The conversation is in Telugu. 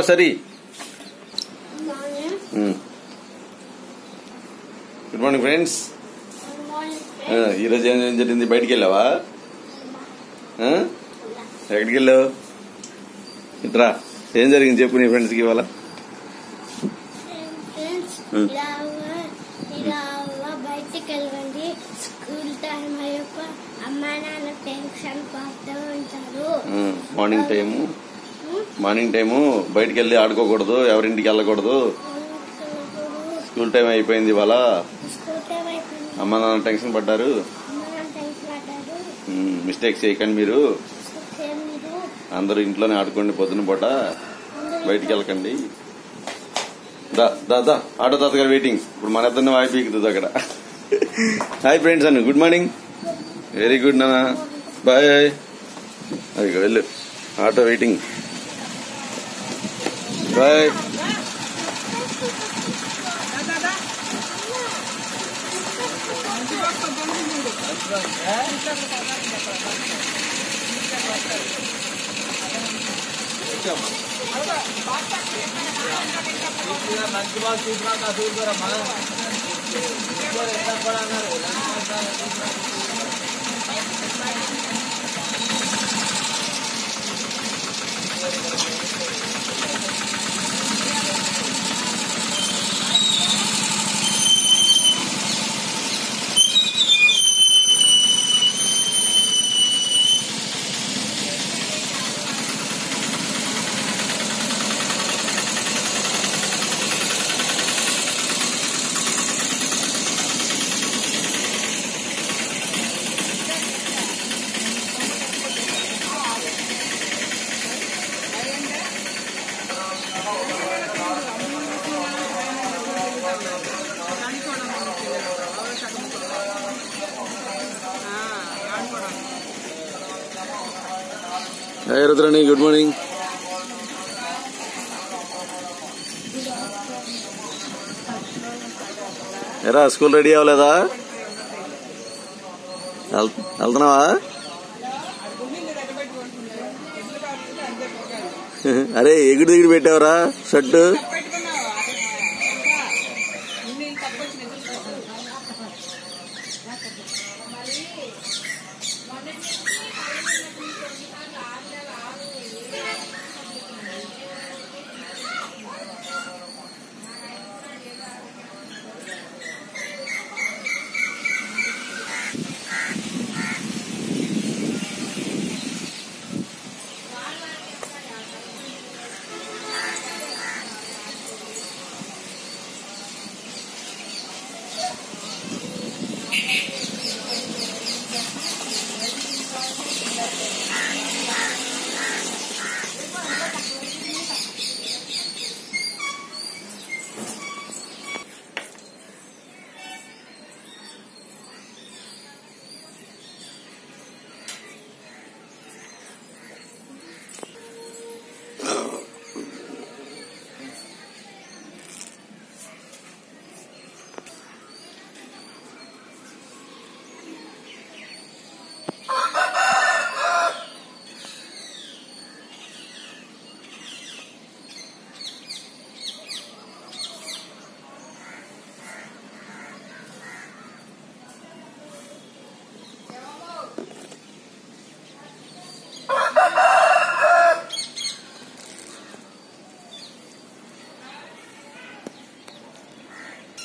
సరే గుడ్ మార్నింగ్ ఫ్రెండ్స్. ఈరోజు ఏం జరిగింది? బయటికి వెళ్ళావా? ఎక్కడికి వెళ్ళావు? ఇట్రా, ఏం జరిగింది చెప్పు నీ ఫ్రెండ్స్ కి ఇవాళ. బయటికి వెళ్ళండి, స్కూల్ టైం అయ్యప్ప అమ్మా నాన్న టెన్షన్ పడుతూ ఉంటారు. మార్నింగ్ టైము బయటికి వెళ్ళి ఆడుకోకూడదు, ఎవరింటికి వెళ్ళకూడదు. స్కూల్ టైం అయిపోయింది ఇవాళ. అమ్మ నాన్న టెన్షన్ పడ్డారు. మిస్టేక్స్ చేయకండి మీరు. అందరూ ఇంట్లోనే ఆడుకోండి, పొద్దున పూట బయటికి వెళ్ళకండి. దా ఆటో తాతగారు వెయిటింగ్. ఇప్పుడు మన ఇద్దరిని వాయి పీకుతుంది అక్కడ. హాయ్ ఫ్రెండ్స్ అన్న, గుడ్ మార్నింగ్. వెరీ గుడ్ నాన్న, బాయ్. అది వెళ్ళు, auto waiting, bye. Hi Rudrani, good morning. ఎరా స్కూల్ రెడీ అవ్వలేదా? వెళ్తున్నావా? అరే ఎగుడు దిగుడు పెట్టావరా షర్టు.